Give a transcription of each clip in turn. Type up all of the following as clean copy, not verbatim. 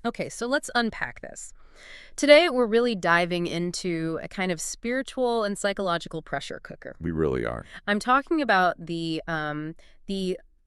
Okay, so let's unpack this. Today, we're really diving into a kind of spiritual and psychological pressure cooker. We really are. I'm talking about the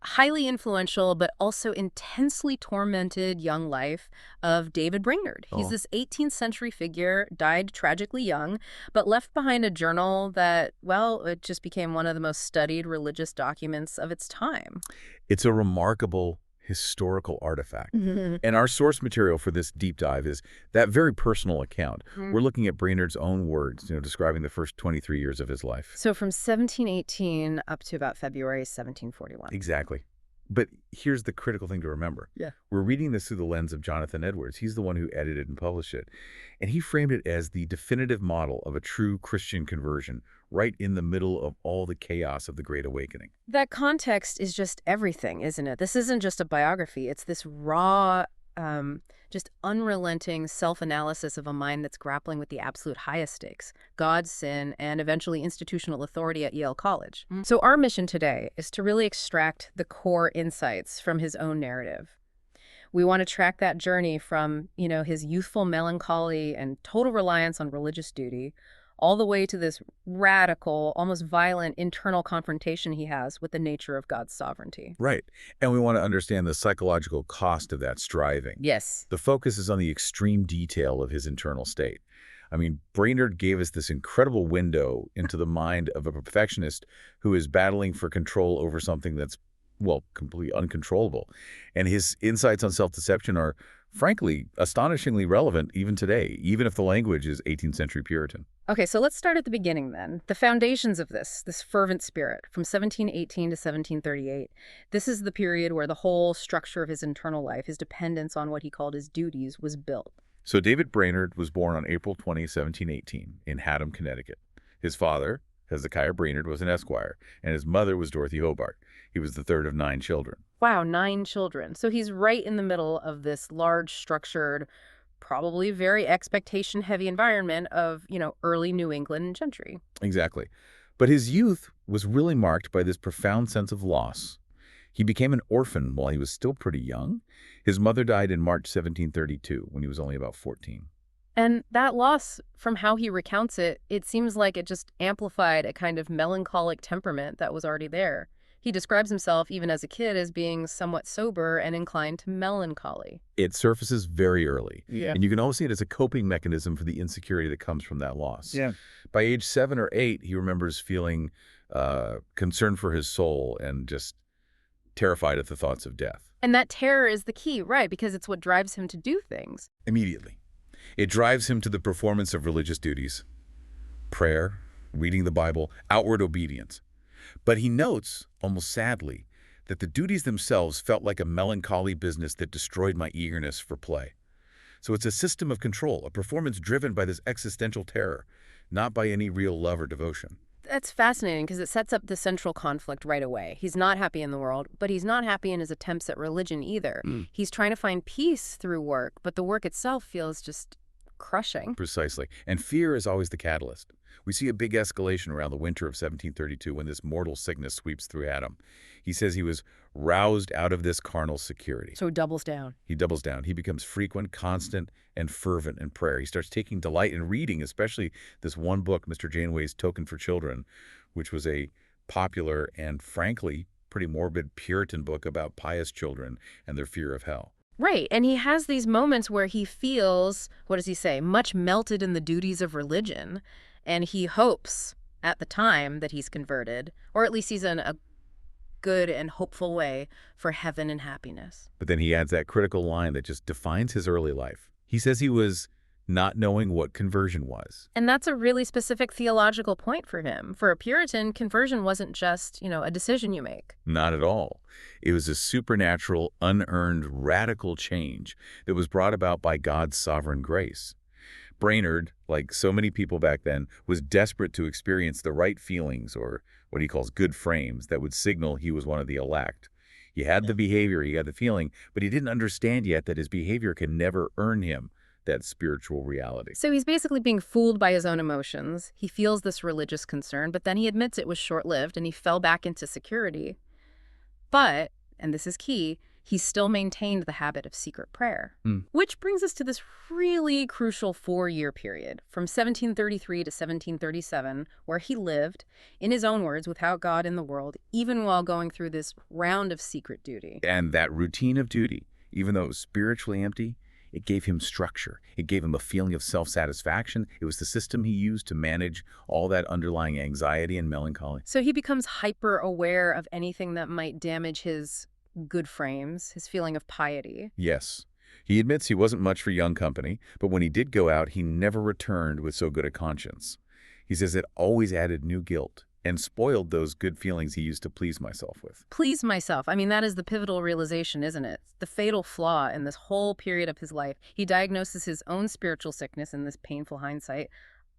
highly influential but also intensely tormented young life of David Brainerd. He's Oh, this 18th century figure, died tragically young, but left behind a journal that, well, it just became one of the most studied religious documents of its time. it's a remarkable historical artifact. And our source material for this deep dive is that very personal account. We're looking at Brainerd's own words, describing the first 23 years of his life. So from 1718 up to about February 1741. Exactly. But here's the critical thing to remember. Yeah. We're reading this through the lens of Jonathan Edwards. He's the one who edited and published it. And he framed it as the definitive model of a true Christian conversion, right in the middle of all the chaos of the Great Awakening. That context is just everything, isn't it? This isn't just a biography. It's this raw, just unrelenting self-analysis of a mind that's grappling with the absolute highest stakes, God, sin, and eventually institutional authority at Yale College. So our mission today is to really extract the core insights from his own narrative. We want to track that journey from, his youthful melancholy and total reliance on religious duty, all the way to this radical, almost violent internal confrontation he has with the nature of God's sovereignty. Right. And we want to understand the psychological cost of that striving. Yes. The focus is on the extreme detail of his internal state. I mean, Brainerd gave us this incredible window into the mind of a perfectionist who is battling for control over something that's, well, completely uncontrollable. And his insights on self-deception are, frankly, astonishingly relevant even today, even if the language is 18th century Puritan. Okay, so let's start at the beginning then. The foundations of this fervent spirit from 1718 to 1738. This is the period where the whole structure of his internal life, his dependence on what he called his duties, was built. So David Brainerd was born on April 20, 1718, in Haddam, Connecticut. His father, Hezekiah Brainerd, was an esquire, and his mother was Dorothy Hobart. He was the third of 9 children. Wow, 9 children. So he's right in the middle of this large, structured, probably very expectation-heavy environment of, early New England gentry. Exactly. But his youth was really marked by this profound sense of loss. He became an orphan while he was still pretty young. His mother died in March 1732 when he was only about 14. And that loss, from how he recounts it, it seems like it just amplified a kind of melancholic temperament that was already there. He describes himself, even as a kid, as being somewhat sober and inclined to melancholy. It surfaces very early. Yeah. And you can always see it as a coping mechanism for the insecurity that comes from that loss. Yeah. By age 7 or 8, he remembers feeling concern for his soul and just terrified at the thoughts of death. And that terror is the key, right? Because it's what drives him to do things. Immediately. It drives him to the performance of religious duties, prayer, reading the Bible, outward obedience. But he notes, almost sadly, that the duties themselves felt like a melancholy business that destroyed my eagerness for play. So it's a system of control, a performance driven by this existential terror, not by any real love or devotion. That's fascinating because it sets up the central conflict right away. He's not happy in the world, but he's not happy in his attempts at religion either. He's trying to find peace through work, but the work itself feels just crushing. Precisely. And fear is always the catalyst. We see a big escalation around the winter of 1732 when this mortal sickness sweeps through Adam. He says he was roused out of this carnal security. So he doubles down. He doubles down. He becomes frequent, constant, and fervent in prayer. He starts taking delight in reading, especially this one book, Mr. Janeway's Token for Children, which was a popular and, frankly, pretty morbid Puritan book about pious children and their fear of hell. Right, and he has these moments where he feels, what does he say, much melted in the duties of religion, and he hopes at the time that he's converted, or at least he's in a good and hopeful way for heaven and happiness. But then he adds that critical line that just defines his early life. He says he was not knowing what conversion was. And that's a really specific theological point for him. For a Puritan, conversion wasn't just, a decision you make. Not at all. It was a supernatural, unearned, radical change that was brought about by God's sovereign grace. Brainerd, like so many people back then, was desperate to experience the right feelings, or what he calls good frames, that would signal he was one of the elect. He had the behavior, he had the feeling, but he didn't understand yet that his behavior can never earn him that spiritual reality. So he's basically being fooled by his own emotions. He feels this religious concern, but then he admits it was short-lived and he fell back into security. But, and this is key, he still maintained the habit of secret prayer. Hmm. Which brings us to this really crucial 4-year period, from 1733 to 1737, where he lived, in his own words, without God in the world, even while going through this round of secret duty. And that routine of duty, even though it was spiritually empty, it gave him structure. It gave him a feeling of self-satisfaction. It was the system he used to manage all that underlying anxiety and melancholy. So he becomes hyper-aware of anything that might damage his good frames, his feeling of piety. Yes. He admits he wasn't much for young company, but when he did go out, he never returned with so good a conscience. He says it always added new guilt and spoiled those good feelings he used to please myself with. Please myself. I mean, that is the pivotal realization, isn't it? The fatal flaw in this whole period of his life. He diagnoses his own spiritual sickness in this painful hindsight.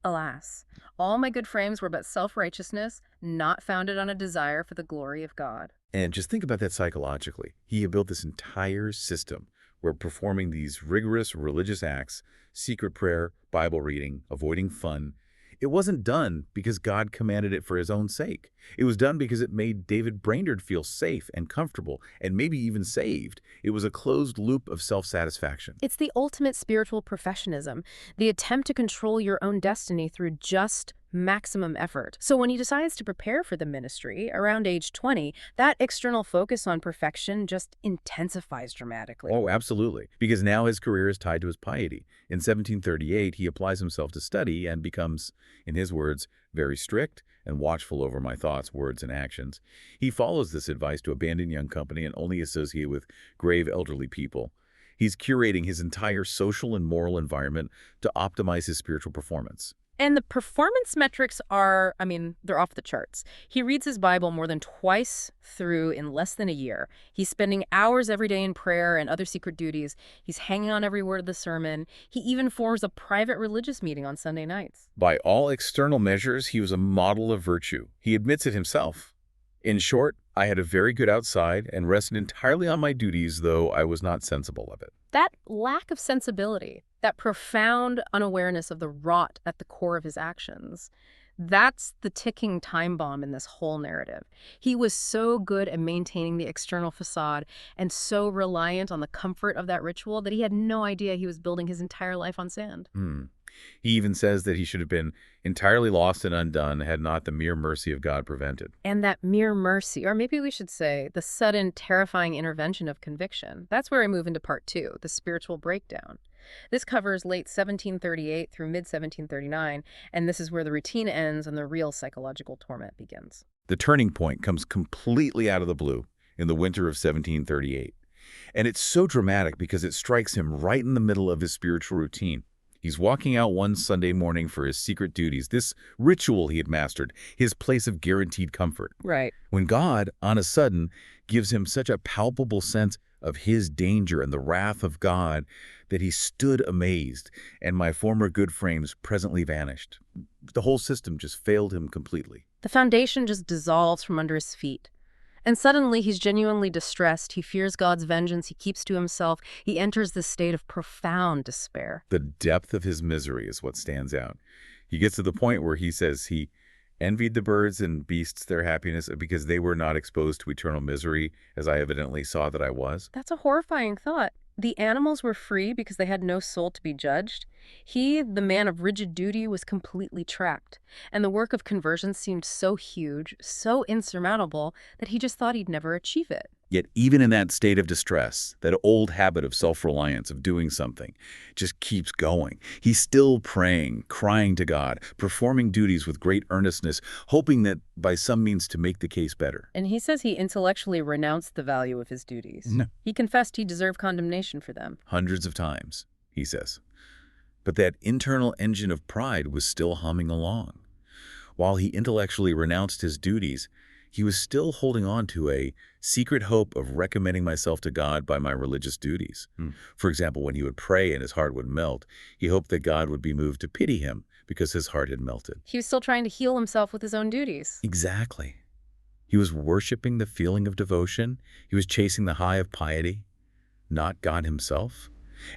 Alas, all my good frames were but self-righteousness, not founded on a desire for the glory of God. And just think about that psychologically. He had built this entire system where performing these rigorous religious acts, secret prayer, Bible reading, avoiding fun, it wasn't done because God commanded it for his own sake. It was done because it made David Brainerd feel safe and comfortable and maybe even saved. It was a closed loop of self-satisfaction. It's the ultimate spiritual professionism, the attempt to control your own destiny through just maximum effort. So when he decides to prepare for the ministry around age 20, that external focus on perfection just intensifies dramatically. Oh, absolutely. Because now his career is tied to his piety. In 1738, he applies himself to study and becomes, in his words, very strict and watchful over my thoughts, words, and actions. He follows this advice to abandon young company and only associate with grave elderly people. He's curating his entire social and moral environment to optimize his spiritual performance. And the performance metrics are, I mean, they're off the charts. He reads his Bible more than twice through in less than a year. He's spending hours every day in prayer and other secret duties. He's hanging on every word of the sermon. He even forms a private religious meeting on Sunday nights. By all external measures, he was a model of virtue. He admits it himself. In short, I had a very good outside and rested entirely on my duties, though I was not sensible of it. That lack of sensibility, that profound unawareness of the rot at the core of his actions, that's the ticking time bomb in this whole narrative. He was so good at maintaining the external facade and so reliant on the comfort of that ritual that he had no idea he was building his entire life on sand. He even says that he should have been entirely lost and undone had not the mere mercy of God prevented. And that mere mercy, or maybe we should say the sudden, terrifying intervention of conviction, that's where I move into part 2, the spiritual breakdown. This covers late 1738 through mid-1739, and this is where the routine ends and the real psychological torment begins. The turning point comes completely out of the blue in the winter of 1738. And it's so dramatic because it strikes him right in the middle of his spiritual routine. He's walking out one Sunday morning for his secret duties, this ritual he had mastered, his place of guaranteed comfort. Right. When God, on a sudden, gives him such a palpable sense of his danger and the wrath of God that he stood amazed, and my former good frames presently vanished. The whole system just failed him completely. The foundation just dissolves from under his feet. And suddenly he's genuinely distressed. He fears God's vengeance. He keeps to himself. He enters this state of profound despair. The depth of his misery is what stands out. He gets to the point where he says he envied the birds and beasts their happiness because they were not exposed to eternal misery, as I evidently saw that I was. That's a horrifying thought. The animals were free because they had no soul to be judged. He, the man of rigid duty, was completely trapped. And the work of conversion seemed so huge, so insurmountable, that he just thought he'd never achieve it. Yet even in that state of distress, that old habit of self-reliance, of doing something, just keeps going. He's still praying, crying to God, performing duties with great earnestness, hoping that by some means to make the case better. And he says he intellectually renounced the value of his duties. No. He confessed he deserved condemnation for them. Hundreds of times, he says. But that internal engine of pride was still humming along. While he intellectually renounced his duties, he was still holding on to a secret hope of recommending myself to God by my religious duties. For example, when he would pray and his heart would melt, he hoped that God would be moved to pity him because his heart had melted. He was still trying to heal himself with his own duties. Exactly. He was worshiping the feeling of devotion. He was chasing the high of piety, not God himself.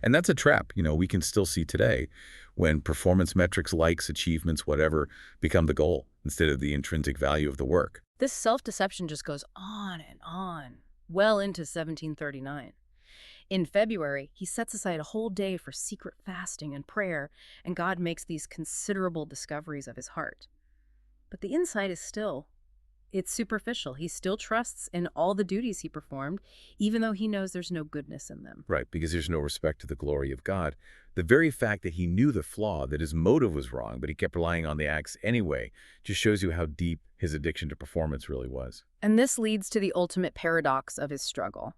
And that's a trap, we can still see today when performance metrics, likes, achievements, whatever, become the goal instead of the intrinsic value of the work. This self-deception just goes on and on. well into 1739. In February, he sets aside a whole day for secret fasting and prayer, and God makes these considerable discoveries of his heart. But the inside is it's superficial. He still trusts in all the duties he performed, even though he knows there's no goodness in them. Right, because there's no respect to the glory of God. The very fact that he knew the flaw, that his motive was wrong, but he kept relying on the acts anyway, just shows you how deep his addiction to performance really was. And this leads to the ultimate paradox of his struggle.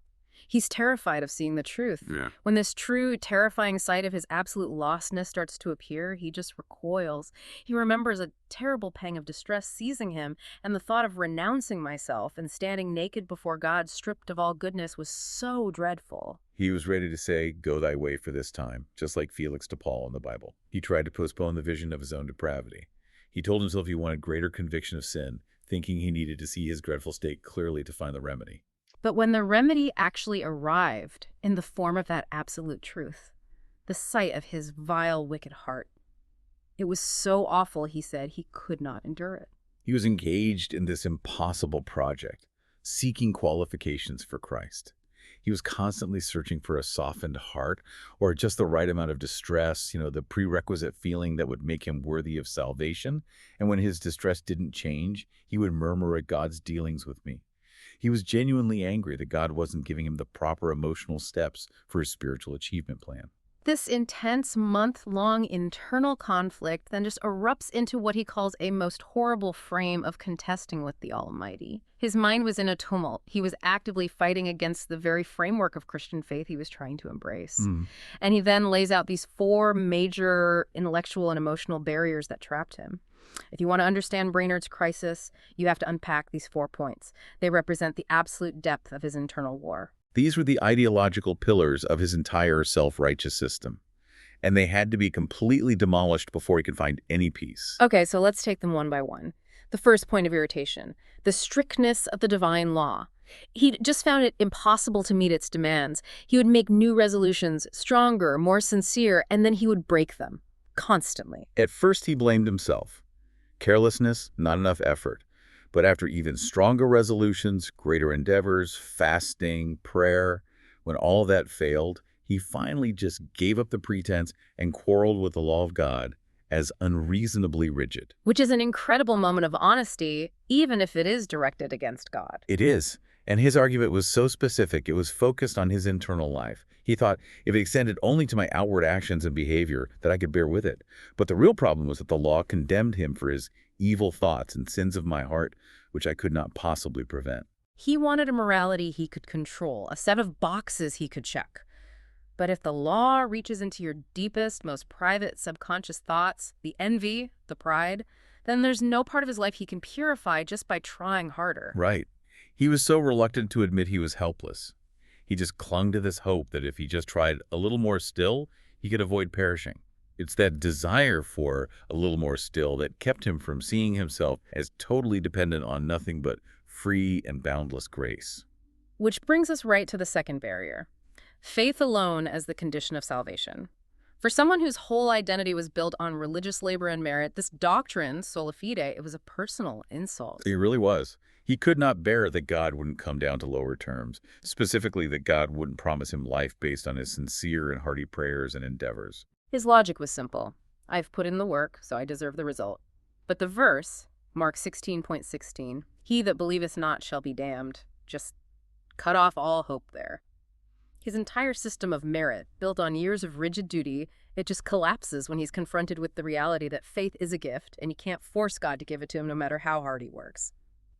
He's terrified of seeing the truth. Yeah. When this true, terrifying sight of his absolute lostness starts to appear, he just recoils. He remembers a terrible pang of distress seizing him, and the thought of renouncing myself and standing naked before God, stripped of all goodness, was so dreadful. He was ready to say, "Go thy way for this time," just like Felix to Paul in the Bible. He tried to postpone the vision of his own depravity. He told himself he wanted greater conviction of sin, thinking he needed to see his dreadful state clearly to find the remedy. But when the remedy actually arrived in the form of that absolute truth, the sight of his vile, wicked heart, it was so awful, he said, he could not endure it. He was engaged in this impossible project, seeking qualifications for Christ. He was constantly searching for a softened heart or just the right amount of distress, the prerequisite feeling that would make him worthy of salvation. And when his distress didn't change, he would murmur at God's dealings with me. He was genuinely angry that God wasn't giving him the proper emotional steps for his spiritual achievement plan. This intense month-long internal conflict then just erupts into what he calls a most horrible frame of contesting with the Almighty. His mind was in a tumult. He was actively fighting against the very framework of Christian faith he was trying to embrace. And he then lays out these 4 major intellectual and emotional barriers that trapped him. If you want to understand Brainerd's crisis, you have to unpack these 4 points. They represent the absolute depth of his internal war. These were the ideological pillars of his entire self-righteous system, and they had to be completely demolished before he could find any peace. Okay, so let's take them one by one. The first point of irritation, the strictness of the divine law. He just found it impossible to meet its demands. He would make new resolutions, stronger, more sincere, and then he would break them, constantly. At first, he blamed himself. Carelessness, not enough effort. But after even stronger resolutions, greater endeavors, fasting, prayer, when all that failed, he finally just gave up the pretense and quarreled with the law of God as unreasonably rigid. Which is an incredible moment of honesty, even if it is directed against God. It is. And his argument was so specific, it was focused on his internal life. He thought, if it extended only to my outward actions and behavior, that I could bear with it. But the real problem was that the law condemned him for his evil thoughts and sins of my heart, which I could not possibly prevent. He wanted a morality he could control, a set of boxes he could check. But if the law reaches into your deepest, most private subconscious thoughts, the envy, the pride, then there's no part of his life he can purify just by trying harder. Right. He was so reluctant to admit he was helpless. He just clung to this hope that if he just tried a little more still, he could avoid perishing. It's that desire for a little more still that kept him from seeing himself as totally dependent on nothing but free and boundless grace. Which brings us right to the second barrier. Faith alone as the condition of salvation. For someone whose whole identity was built on religious labor and merit, this doctrine, sola fide, it was a personal insult. It really was. He could not bear that God wouldn't come down to lower terms, specifically that God wouldn't promise him life based on his sincere and hearty prayers and endeavors. His logic was simple. I've put in the work, so I deserve the result. But the verse, Mark 16:16, he that believeth not shall be damned, just cut off all hope there. His entire system of merit, built on years of rigid duty, it just collapses when he's confronted with the reality that faith is a gift and you can't force God to give it to him no matter how hard he works.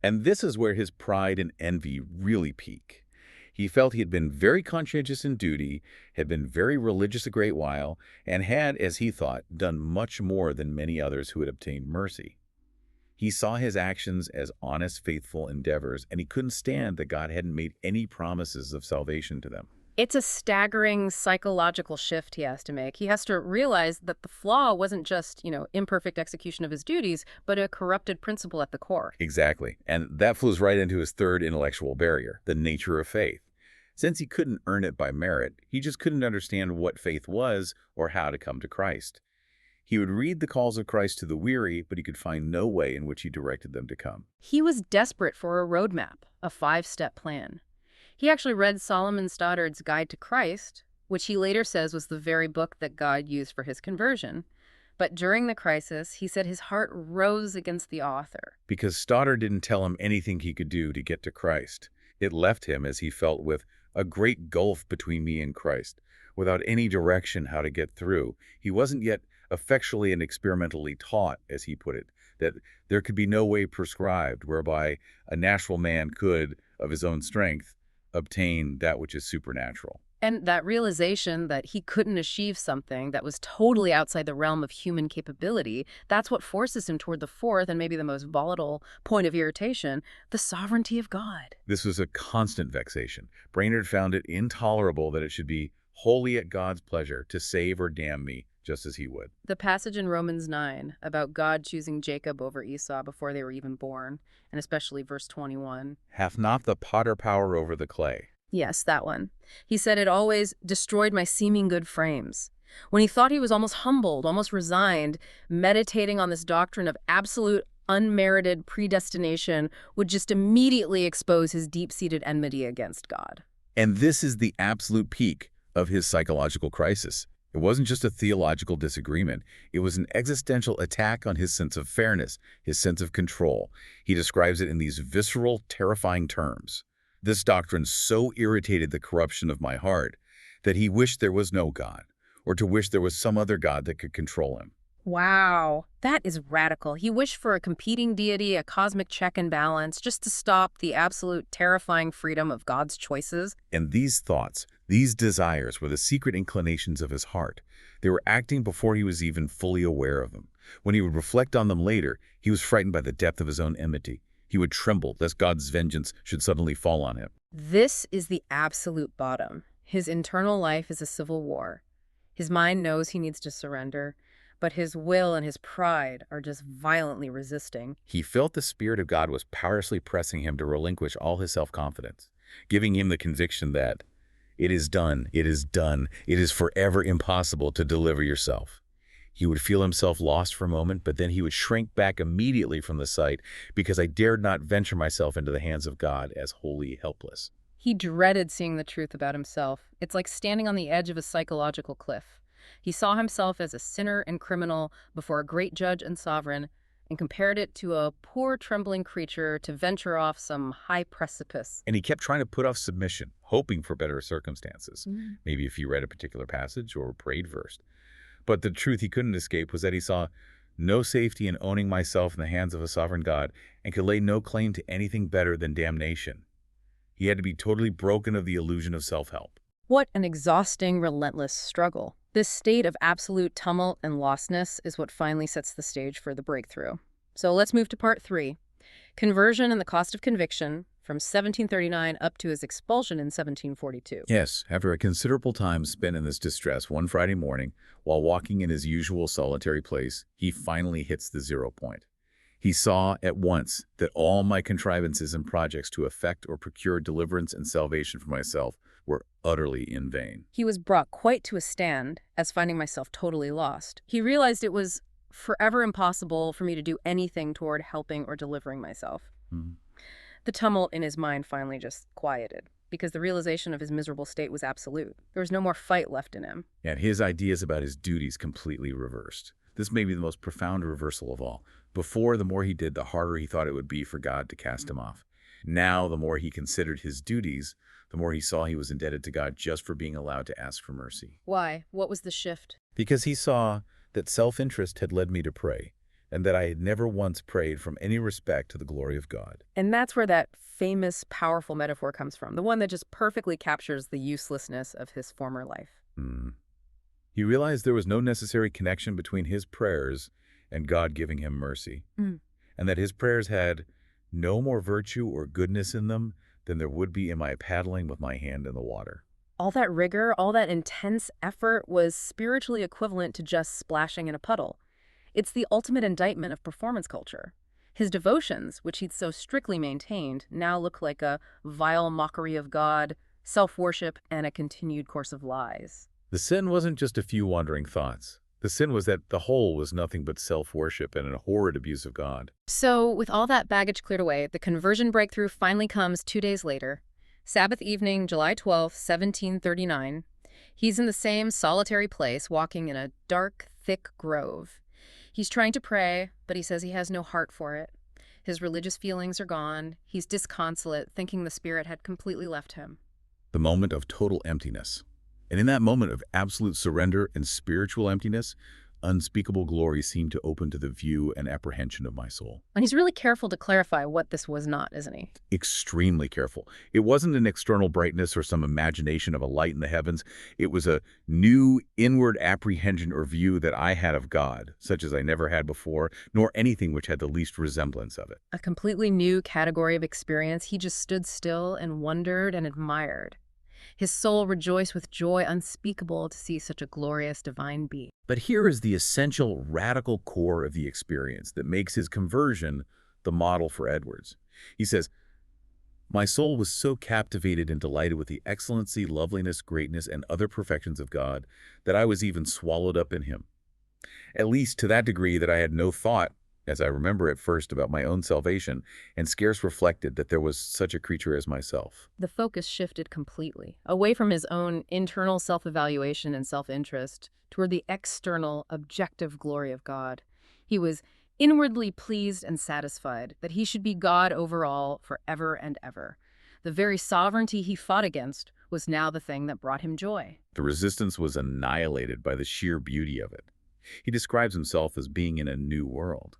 And this is where his pride and envy really peak. He felt he had been very conscientious in duty, had been very religious a great while, and had, as he thought, done much more than many others who had obtained mercy. He saw his actions as honest, faithful endeavors, and he couldn't stand that God hadn't made any promises of salvation to them. It's a staggering psychological shift he has to make. He has to realize that the flaw wasn't just, imperfect execution of his duties, but a corrupted principle at the core. Exactly. And that flows right into his third intellectual barrier, the nature of faith. Since he couldn't earn it by merit, he just couldn't understand what faith was or how to come to Christ. He would read the calls of Christ to the weary, but he could find no way in which he directed them to come. He was desperate for a roadmap, a 5-step plan. He actually read Solomon Stoddard's Guide to Christ, which he later says was the very book that God used for his conversion. But during the crisis, he said his heart rose against the author. Because Stoddard didn't tell him anything he could do to get to Christ. It left him, as he felt, with a great gulf between me and Christ, without any direction how to get through. He wasn't yet effectually and experimentally taught, as he put it, that there could be no way prescribed whereby a natural man could, of his own strength, obtain that which is supernatural. And that realization that he couldn't achieve something that was totally outside the realm of human capability, that's what forces him toward the fourth and maybe the most volatile point of irritation, the sovereignty of God. This was a constant vexation. Brainerd found it intolerable that it should be wholly at God's pleasure to save or damn me, just as he would. The passage in Romans 9 about God choosing Jacob over Esau before they were even born, and especially verse 21. Hath not the potter power over the clay? Yes, that one. He said it always destroyed my seeming good frames. When he thought he was almost humbled, almost resigned, meditating on this doctrine of absolute unmerited predestination would just immediately expose his deep-seated enmity against God. And this is the absolute peak of his psychological crisis. It wasn't just a theological disagreement. It was an existential attack on his sense of fairness, his sense of control. He describes it in these visceral, terrifying terms. This doctrine so irritated the corruption of my heart that he wished there was no God, or to wish there was some other God that could control him. Wow, that is radical. He wished for a competing deity, a cosmic check and balance, just to stop the absolute terrifying freedom of God's choices. And these thoughts, these desires were the secret inclinations of his heart. They were acting before he was even fully aware of them. When he would reflect on them later, he was frightened by the depth of his own enmity. He would tremble lest God's vengeance should suddenly fall on him. This is the absolute bottom. His internal life is a civil war. His mind knows he needs to surrender, but his will and his pride are just violently resisting. He felt the Spirit of God was powerlessly pressing him to relinquish all his self-confidence, giving him the conviction that it is done, it is done, it is forever impossible to deliver yourself. He would feel himself lost for a moment, but then he would shrink back immediately from the sight because I dared not venture myself into the hands of God as wholly helpless. He dreaded seeing the truth about himself. It's like standing on the edge of a psychological cliff. He saw himself as a sinner and criminal before a great judge and sovereign, and compared it to a poor trembling creature to venture off some high precipice. And he kept trying to put off submission, hoping for better circumstances. Maybe if he read a particular passage or prayed first. But the truth he couldn't escape was that he saw no safety in owning myself in the hands of a sovereign God and could lay no claim to anything better than damnation. He had to be totally broken of the illusion of self-help. What an exhausting, relentless struggle. This state of absolute tumult and lostness is what finally sets the stage for the breakthrough. So let's move to part 3. Conversion and the cost of conviction, from 1739 up to his expulsion in 1742. Yes, after a considerable time spent in this distress one Friday morning, while walking in his usual solitary place, he finally hits the 0 point. He saw at once that all my contrivances and projects to effect or procure deliverance and salvation for myself were utterly in vain. He was brought quite to a stand, as finding myself totally lost. He realized it was forever impossible for me to do anything toward helping or delivering myself. The tumult in his mind finally just quieted, because the realization of his miserable state was absolute. There was no more fight left in him. And his ideas about his duties completely reversed. This may be the most profound reversal of all. Before, the more he did, the harder he thought it would be for God to cast him off. Now, the more he considered his duties, the more he saw he was indebted to God just for being allowed to ask for mercy. Why? What was the shift? Because he saw that self-interest had led me to pray, and that I had never once prayed from any respect to the glory of God. And that's where that famous, powerful metaphor comes from, the one that just perfectly captures the uselessness of his former life. He realized there was no necessary connection between his prayers and God giving him mercy, and that his prayers had no more virtue or goodness in them than there would be in my paddling with my hand in the water. All that rigor, all that intense effort was spiritually equivalent to just splashing in a puddle. It's the ultimate indictment of performance culture. His devotions, which he'd so strictly maintained, now look like a vile mockery of God, self-worship, and a continued course of lies. The sin wasn't just a few wandering thoughts. The sin was that the whole was nothing but self-worship and a horrid abuse of God. So, with all that baggage cleared away, the conversion breakthrough finally comes 2 days later. Sabbath evening, July 12th, 1739. He's in the same solitary place, walking in a dark, thick grove. He's trying to pray, but he says he has no heart for it. His religious feelings are gone. He's disconsolate, thinking the spirit had completely left him. The moment of total emptiness. And in that moment of absolute surrender and spiritual emptiness, unspeakable glory seemed to open to the view and apprehension of my soul. And he's really careful to clarify what this was not, isn't he? Extremely careful. It wasn't an external brightness or some imagination of a light in the heavens. It was a new inward apprehension or view that I had of God, such as I never had before, nor anything which had the least resemblance of it. A completely new category of experience. He just stood still and wondered and admired. His soul rejoiced with joy unspeakable to see such a glorious divine being. But here is the essential radical core of the experience that makes his conversion the model for Edwards. He says, "My soul was so captivated and delighted with the excellency, loveliness, greatness, and other perfections of God that I was even swallowed up in him. At least to that degree that I had no thought, as I remember at first, about my own salvation, and scarce reflected that there was such a creature as myself." The focus shifted completely, away from his own internal self-evaluation and self-interest toward the external, objective glory of God. He was inwardly pleased and satisfied that he should be God over all forever and ever. The very sovereignty he fought against was now the thing that brought him joy. The resistance was annihilated by the sheer beauty of it. He describes himself as being in a new world.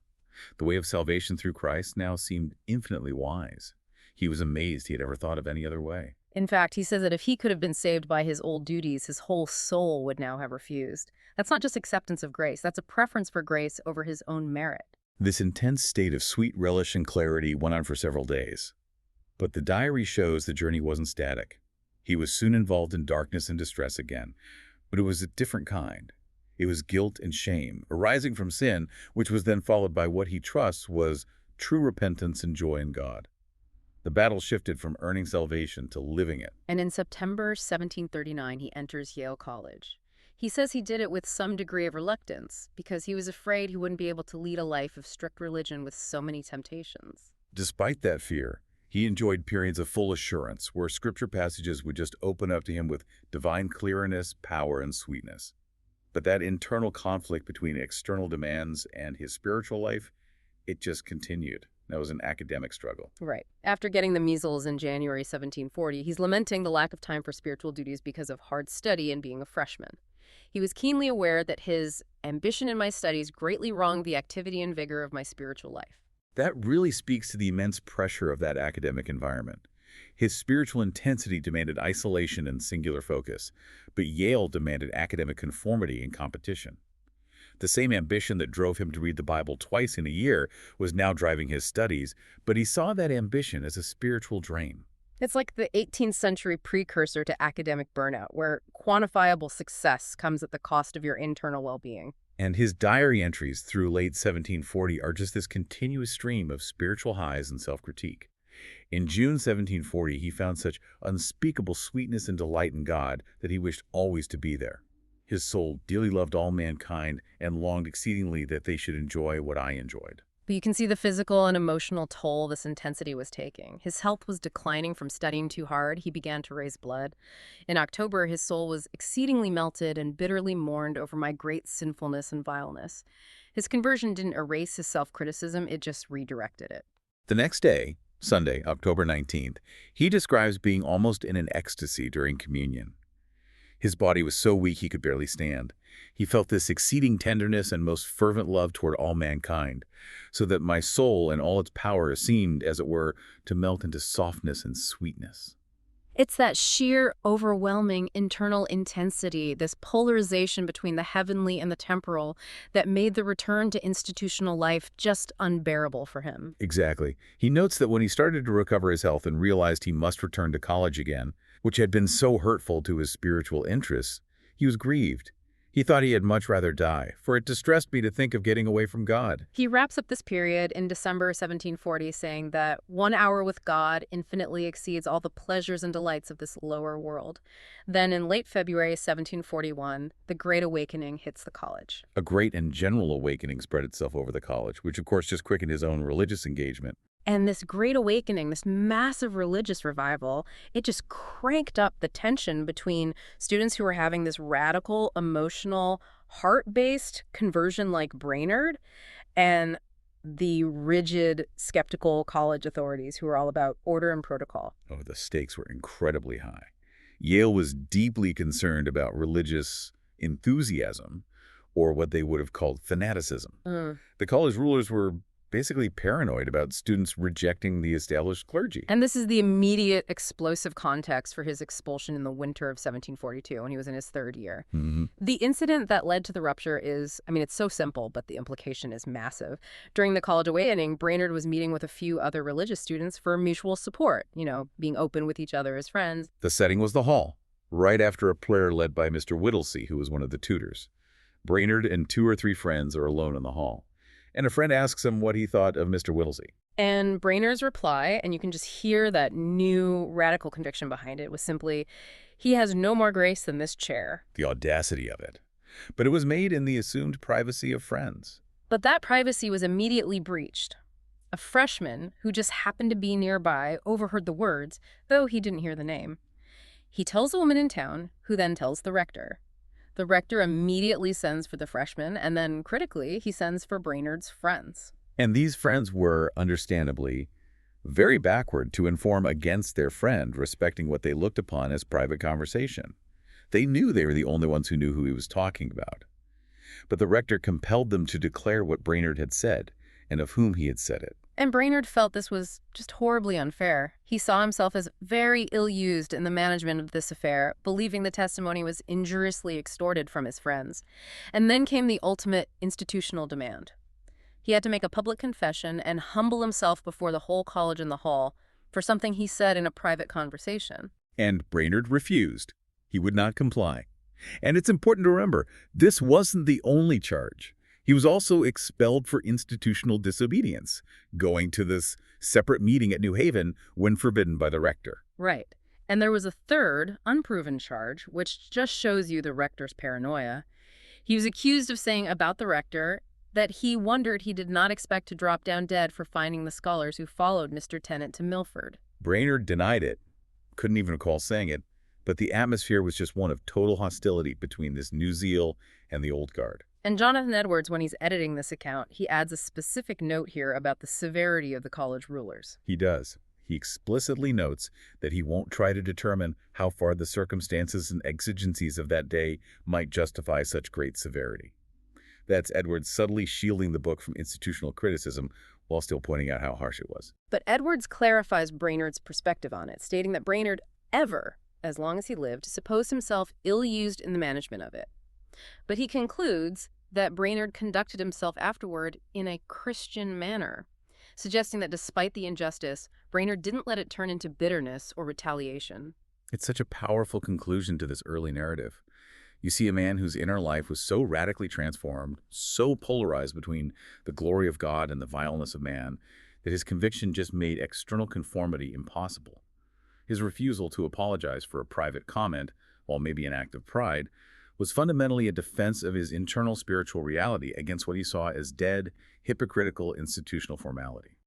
The way of salvation through Christ now seemed infinitely wise. He was amazed he had ever thought of any other way. In fact, he says that if he could have been saved by his old duties, his whole soul would now have refused. That's not just acceptance of grace, that's a preference for grace over his own merit. This intense state of sweet relish and clarity went on for several days. But the diary shows the journey wasn't static. He was soon involved in darkness and distress again, but it was a different kind. It was guilt and shame, arising from sin, which was then followed by what he trusts was true repentance and joy in God. The battle shifted from earning salvation to living it. And in September 1739, he enters Yale College. He says he did it with some degree of reluctance because he was afraid he wouldn't be able to lead a life of strict religion with so many temptations. Despite that fear, he enjoyed periods of full assurance where scripture passages would just open up to him with divine clearness, power, and sweetness. But that internal conflict between external demands and his spiritual life, it just continued. That was an academic struggle. Right. After getting the measles in January 1740, he's lamenting the lack of time for spiritual duties because of hard study and being a freshman. He was keenly aware that his ambition in my studies greatly wronged the activity and vigor of my spiritual life. That really speaks to the immense pressure of that academic environment. His spiritual intensity demanded isolation and singular focus, but Yale demanded academic conformity and competition. The same ambition that drove him to read the Bible twice in a year was now driving his studies, but he saw that ambition as a spiritual drain. It's like the 18th century precursor to academic burnout, where quantifiable success comes at the cost of your internal well-being. And his diary entries through late 1740 are just this continuous stream of spiritual highs and self-critique. In June 1740, he found such unspeakable sweetness and delight in God that he wished always to be there. His soul dearly loved all mankind and longed exceedingly that they should enjoy what I enjoyed. But you can see the physical and emotional toll this intensity was taking. His health was declining from studying too hard. He began to raise blood. In October, his soul was exceedingly melted and bitterly mourned over my great sinfulness and vileness. His conversion didn't erase his self-criticism, it just redirected it. The next day, Sunday, October 19th, he describes being almost in an ecstasy during communion. His body was so weak he could barely stand. He felt this exceeding tenderness and most fervent love toward all mankind, so that my soul and all its power seemed, as it were, to melt into softness and sweetness. It's that sheer, overwhelming internal intensity, this polarization between the heavenly and the temporal, that made the return to institutional life just unbearable for him. Exactly. He notes that when he started to recover his health and realized he must return to college again, which had been so hurtful to his spiritual interests, he was grieved. He thought he had much rather die, for it distressed me to think of getting away from God. He wraps up this period in December 1740, saying that 1 hour with God infinitely exceeds all the pleasures and delights of this lower world. Then in late February 1741, the Great Awakening hits the college. A great and general awakening spread itself over the college, which of course just quickened his own religious engagement. And this Great Awakening, this massive religious revival, it just cranked up the tension between students who were having this radical, emotional, heart-based conversion like Brainerd and the rigid, skeptical college authorities who were all about order and protocol. Oh, the stakes were incredibly high. Yale was deeply concerned about religious enthusiasm, or what they would have called fanaticism. Mm. The college rulers were basically paranoid about students rejecting the established clergy. And this is the immediate explosive context for his expulsion in the winter of 1742 when he was in his third year. Mhm. The incident that led to the rupture is, I mean, it's so simple, but the implication is massive. During the college awakening, Brainerd was meeting with a few other religious students for mutual support, being open with each other as friends. The setting was the hall, right after a prayer led by Mr. Whittlesey, who was one of the tutors. Brainerd and 2 or 3 friends are alone in the hall, and a friend asks him what he thought of Mr. Whittlesey. And Brainerd's reply, and you can just hear that new radical conviction behind it, was simply, he has no more grace than this chair. The audacity of it. But it was made in the assumed privacy of friends. But that privacy was immediately breached. A freshman who just happened to be nearby overheard the words, though he didn't hear the name. He tells a woman in town, who then tells the rector. The rector immediately sends for the freshman, and then, critically, he sends for Brainerd's friends. And these friends were, understandably, very backward to inform against their friend, respecting what they looked upon as private conversation. They knew they were the only ones who knew who he was talking about. But the rector compelled them to declare what Brainerd had said, and of whom he had said it. And Brainerd felt this was just horribly unfair. He saw himself as very ill-used in the management of this affair, believing the testimony was injuriously extorted from his friends. And then came the ultimate institutional demand. He had to make a public confession and humble himself before the whole college in the hall for something he said in a private conversation. And Brainerd refused. He would not comply. And it's important to remember, this wasn't the only charge. He was also expelled for institutional disobedience, going to this separate meeting at New Haven when forbidden by the rector. Right. And there was a third, unproven charge, which just shows you the rector's paranoia. He was accused of saying about the rector that he wondered he did not expect to drop down dead for finding the scholars who followed Mr. Tennant to Milford. Brainerd denied it, couldn't even recall saying it, but the atmosphere was just one of total hostility between this new zeal and the old guard. And Jonathan Edwards, when he's editing this account, he adds a specific note here about the severity of the college rulers. He does. He explicitly notes that he won't try to determine how far the circumstances and exigencies of that day might justify such great severity. That's Edwards subtly shielding the book from institutional criticism while still pointing out how harsh it was. But Edwards clarifies Brainerd's perspective on it, stating that Brainerd ever, as long as he lived, supposed himself ill-used in the management of it. But he concludes that Brainerd conducted himself afterward in a Christian manner, suggesting that despite the injustice, Brainerd didn't let it turn into bitterness or retaliation. It's such a powerful conclusion to this early narrative. You see a man whose inner life was so radically transformed, so polarized between the glory of God and the vileness of man, that his conviction just made external conformity impossible. His refusal to apologize for a private comment, while maybe an act of pride, was fundamentally a defense of his internal spiritual reality against what he saw as dead, hypocritical institutional formality.